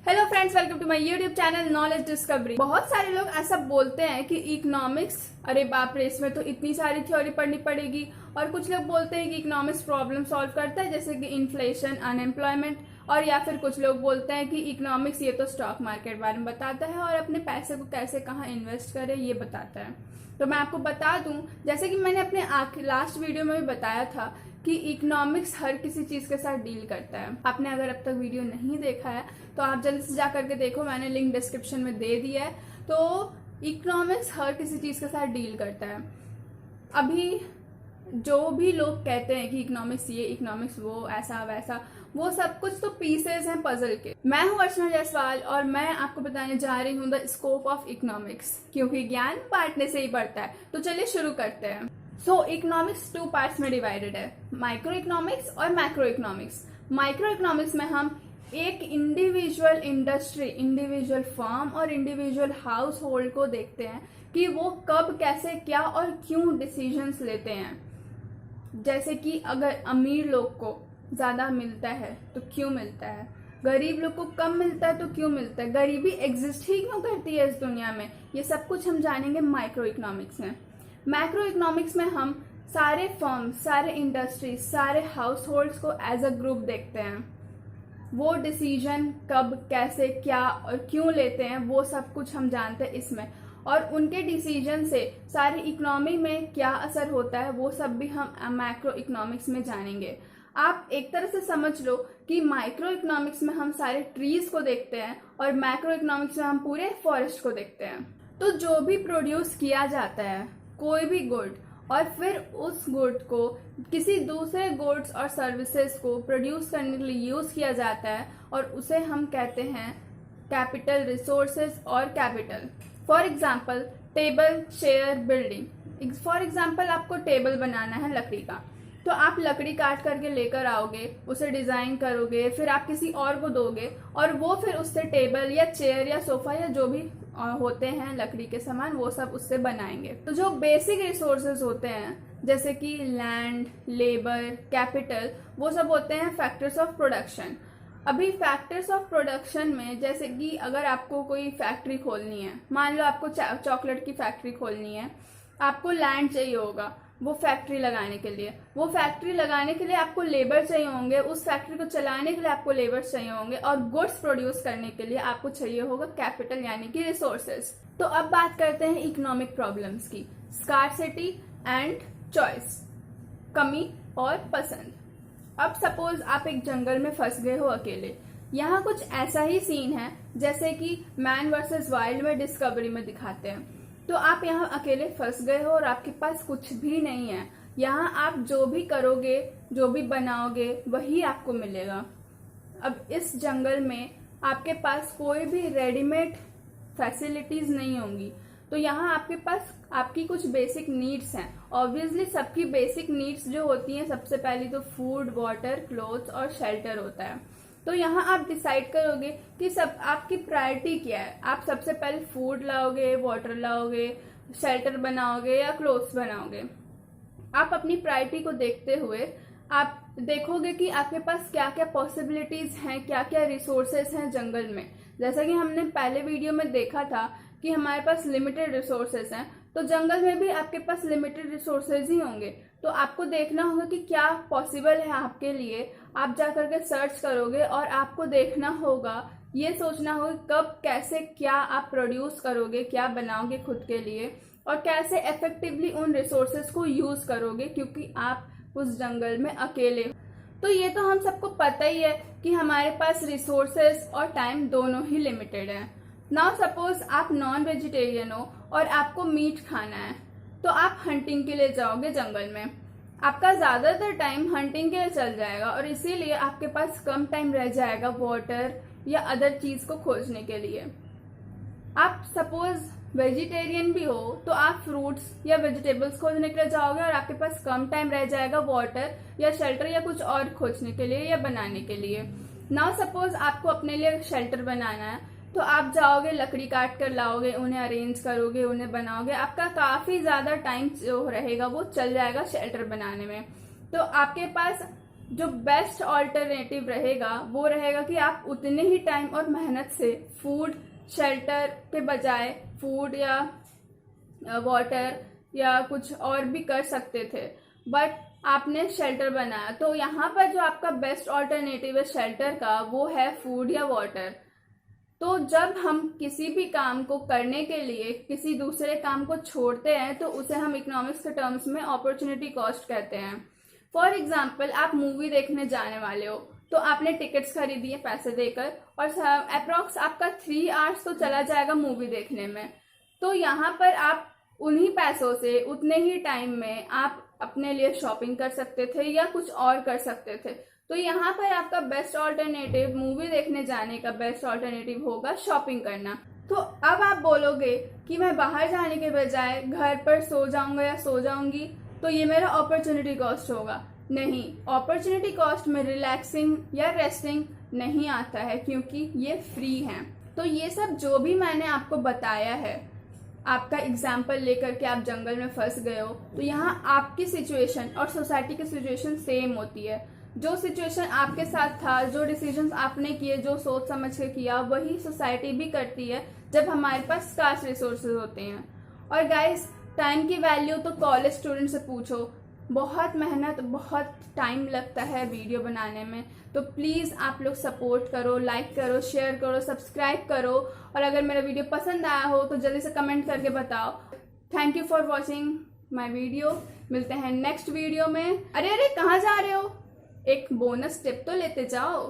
Hello friends, welcome to my YouTube channel knowledge discovery. बहुत सारे लोग ऐसा बोलते हैं कि इकोनॉमिक्स, अरे बाप रे, इसमें तो इतनी सारी थ्योरी पढ़नी पड़ेगी। और कुछ लोग बोलते हैं कि इकोनॉमिक्स प्रॉब्लम सॉल्व करता है, जैसे कि इन्फ्लेशन, अनएम्प्लॉयमेंट। और या फिर कुछ लोग बोलते हैं कि इकोनॉमिक्स ये तो स्टॉक मार्केट बारे में बताता है और अपने पैसे को कैसे कहाँ इन्वेस्ट करें ये बताता है। तो मैं आपको बता दूं, जैसे कि मैंने अपने लास्ट वीडियो में भी बताया था कि इकोनॉमिक्स हर किसी चीज के साथ डील करता है। आपने अगर अब तक वीडियो नहीं देखा है तो आप जल्दी से जा करके देखो, मैंने लिंक डिस्क्रिप्शन में दे दिया है। तो इकोनॉमिक्स हर किसी चीज के साथ डील करता है। अभी जो भी लोग कहते हैं कि इकोनॉमिक्स ये, इकोनॉमिक्स वो, ऐसा वैसा, वो सब कुछ तो पीसेस हैं पजल के। मैं हूं अर्चना जायसवाल और मैं आपको बताने जा रही हूं द स्कोप ऑफ इकोनॉमिक्स, क्योंकि ज्ञान बांटने से ही बढ़ता है। तो चलिए शुरू करते हैं। सो इकोनॉमिक्स 2 पार्ट्स में डिवाइडेड है, माइक्रो इकोनॉमिक्स और मैक्रो इकोनॉमिक्स। माइक्रो इकोनॉमिक्स में हम एक इंडिविजुअल इंडस्ट्री, इंडिविजुअल फर्म और इंडिविजुअल हाउस होल्ड को देखते हैं कि वो कब, कैसे, क्या और क्यों डिसीजंस लेते हैं। जैसे कि अगर अमीर लोग को ज्यादा मिलता है तो क्यों मिलता है, गरीब लोग को कम मिलता है तो क्यों मिलता है, गरीबी एग्जिस्ट ही क्यों करती है इस दुनिया में, ये सब कुछ हम जानेंगे माइक्रो इकोनॉमिक्स में। मैक्रो इकोनॉमिक्स में हम सारे फर्म, सारे इंडस्ट्रीज, सारे हाउस होल्ड्स को एज अ ग्रुप देखते हैं। वो डिसीजन कब, कैसे, क्या और क्यों लेते हैं वो सब कुछ हम जानते हैं इसमें। और उनके डिसीजन से सारी इकोनॉमी में क्या असर होता है वो सब भी हम मैक्रो इकोनॉमिक्स में जानेंगे। आप एक तरह से समझ लो कि माइक्रो इकोनॉमिक्स में हम सारे ट्रीज को देखते हैं और मैक्रो इकोनॉमिक्स में हम पूरे फॉरेस्ट को देखते हैं। तो जो भी प्रोड्यूस किया जाता है, कोई भी गुड, और फिर उस गुड को किसी दूसरे गुड्स और सर्विसेज को प्रोड्यूस करने के लिए यूज किया जाता है और उसे हम कहते हैं कैपिटल, रिसोर्सेज और capital. For example table, chair, building. For example आपको टेबल बनाना है लकड़ी का, तो आप लकड़ी काट करके लेकर आओगे, उसे डिजाइन करोगे, फिर आप किसी और को दोगे और वो फिर उससे टेबल या चेयर या सोफा या जो भी होते हैं लकड़ी के सामान वो सब उससे बनाएंगे। तो जो बेसिक रिसोर्सेज होते हैं जैसे कि लैंड, लेबर, कैपिटल, वो सब होते हैं फैक्टर्स ऑफ प्रोडक्शन। अभी फैक्टर्स ऑफ प्रोडक्शन में जैसे कि अगर आपको कोई फैक्ट्री खोलनी है, मान लो आपको चॉकलेट की फैक्ट्री खोलनी है, आपको लैंड चाहिए होगा वो फैक्ट्री लगाने के लिए। वो फैक्ट्री लगाने के लिए आपको लेबर चाहिए होंगे, उस फैक्ट्री को चलाने के लिए आपको लेबर चाहिए होंगे, और गुड्स प्रोड्यूस करने के लिए आपको चाहिए होगा कैपिटल यानी कि रिसोर्सेज। तो अब बात करते हैं इकोनॉमिक प्रॉब्लम्स की, स्कार्सिटी एंड चॉइस, कमी और पसंद। अब सपोज आप एक जंगल में फंस गए हो अकेले। यहाँ कुछ ऐसा ही सीन है जैसे कि मैन वर्सेस वाइल्ड में डिस्कवरी में दिखाते हैं। तो आप यहाँ अकेले फंस गए हो और आपके पास कुछ भी नहीं है। यहाँ आप जो भी करोगे, जो भी बनाओगे वही आपको मिलेगा। अब इस जंगल में आपके पास कोई भी रेडीमेड फैसिलिटीज नहीं होंगी, तो यहाँ आपके पास आपकी कुछ बेसिक नीड्स हैं। ऑब्वियसली सबकी बेसिक नीड्स जो होती हैं, सबसे पहली तो फूड, वाटर, क्लोथ्स और शेल्टर होता है। तो यहाँ आप डिसाइड करोगे कि सब आपकी प्रायोरिटी क्या है। आप सबसे पहले फूड लाओगे, वाटर लाओगे, शेल्टर बनाओगे या क्लोथ्स बनाओगे। आप अपनी प्रायोरिटी को देखते हुए आप देखोगे कि आपके पास क्या क्या पॉसिबिलिटीज हैं, क्या क्या रिसोर्सेस हैं जंगल में। जैसा कि हमने पहले वीडियो में देखा था कि हमारे पास लिमिटेड रिसोर्सेस हैं, तो जंगल में भी आपके पास लिमिटेड रिसोर्सेज ही होंगे। तो आपको देखना होगा कि क्या पॉसिबल है आपके लिए। आप जा करके सर्च करोगे और आपको देखना होगा, ये सोचना होगा कब, कैसे, क्या आप प्रोड्यूस करोगे, क्या बनाओगे खुद के लिए, और कैसे इफेक्टिवली उन रिसोर्सेज को यूज करोगे, क्योंकि आप उस जंगल में अकेले हो। तो ये तो हम सबको पता ही है कि हमारे पास रिसोर्सेज और टाइम दोनों ही लिमिटेड है। नाउ सपोज आप नॉन वेजिटेरियन हो और आपको मीट खाना है, तो आप हंटिंग के लिए जाओगे जंगल में। आपका ज्यादातर टाइम हंटिंग के लिए चल जाएगा और इसीलिए आपके पास कम टाइम रह जाएगा वाटर या अदर चीज को खोजने के लिए। आप सपोज वेजिटेरियन भी हो तो आप फ्रूट्स या वेजिटेबल्स खोजने के लिए जाओगे और आपके पास कम टाइम रह जाएगा वाटर या शेल्टर या कुछ और खोजने के लिए या बनाने के लिए। नाउ सपोज आपको अपने लिए शेल्टर बनाना है, तो आप जाओगे, लकड़ी काट कर लाओगे, उन्हें अरेंज करोगे, उन्हें बनाओगे। आपका काफी ज्यादा टाइम जो रहेगा वो चल जाएगा शेल्टर बनाने में। तो आपके पास जो बेस्ट ऑल्टरनेटिव रहेगा वो रहेगा कि आप उतने ही टाइम और मेहनत से फूड शेल्टर के बजाय फूड या वाटर या कुछ और भी कर सकते थे, बट आपने शेल्टर बनाया। तो यहाँ पर जो आपका बेस्ट ऑल्टरनेटिव है शेल्टर का वो है फूड या वाटर। तो जब हम किसी भी काम को करने के लिए किसी दूसरे काम को छोड़ते हैं तो उसे हम इकोनॉमिक्स के टर्म्स में अपॉर्चुनिटी कॉस्ट कहते हैं। फॉर एग्जाम्पल, आप मूवी देखने जाने वाले हो तो आपने टिकट्स खरीदी है पैसे देकर और अप्रॉक्स आपका 3 आवर्स तो चला जाएगा मूवी देखने में। तो यहाँ पर आप उन्हीं पैसों से उतने ही टाइम में आप अपने लिए शॉपिंग कर सकते थे या कुछ और कर सकते थे। तो यहाँ पर आपका बेस्ट ऑल्टरनेटिव मूवी देखने जाने का बेस्ट ऑल्टरनेटिव होगा शॉपिंग करना। तो अब आप बोलोगे कि मैं बाहर जाने के बजाय घर पर सो जाऊंगा या सो जाऊंगी तो ये मेरा अपॉर्चुनिटी कॉस्ट होगा। नहीं, अपॉर्चुनिटी कॉस्ट में रिलैक्सिंग या रेस्टिंग नहीं आता है क्योंकि ये फ्री है। तो ये सब जो भी मैंने आपको बताया है, आपका एग्जाम्पल लेकर के आप जंगल में फंस गए हो तो यहाँ आपकी सिचुएशन और सोसाइटी की सिचुएशन सेम होती है। जो सिचुएशन आपके साथ था, जो डिसीजंस आपने किए, जो सोच समझ के किया, वही सोसाइटी भी करती है जब हमारे पास स्कार्स रिसोर्सेज होते हैं। और गाइस, टाइम की वैल्यू तो कॉलेज स्टूडेंट से पूछो, बहुत मेहनत बहुत टाइम लगता है वीडियो बनाने में। तो प्लीज़ आप लोग सपोर्ट करो, लाइक करो, शेयर करो, सब्सक्राइब करो और अगर मेरा वीडियो पसंद आया हो तो जल्दी से कमेंट करके बताओ। Thank you for watching my video. मिलते हैं नेक्स्ट वीडियो में। अरे कहाँ जा रहे हो? एक बोनस टिप तो लेते जाओ।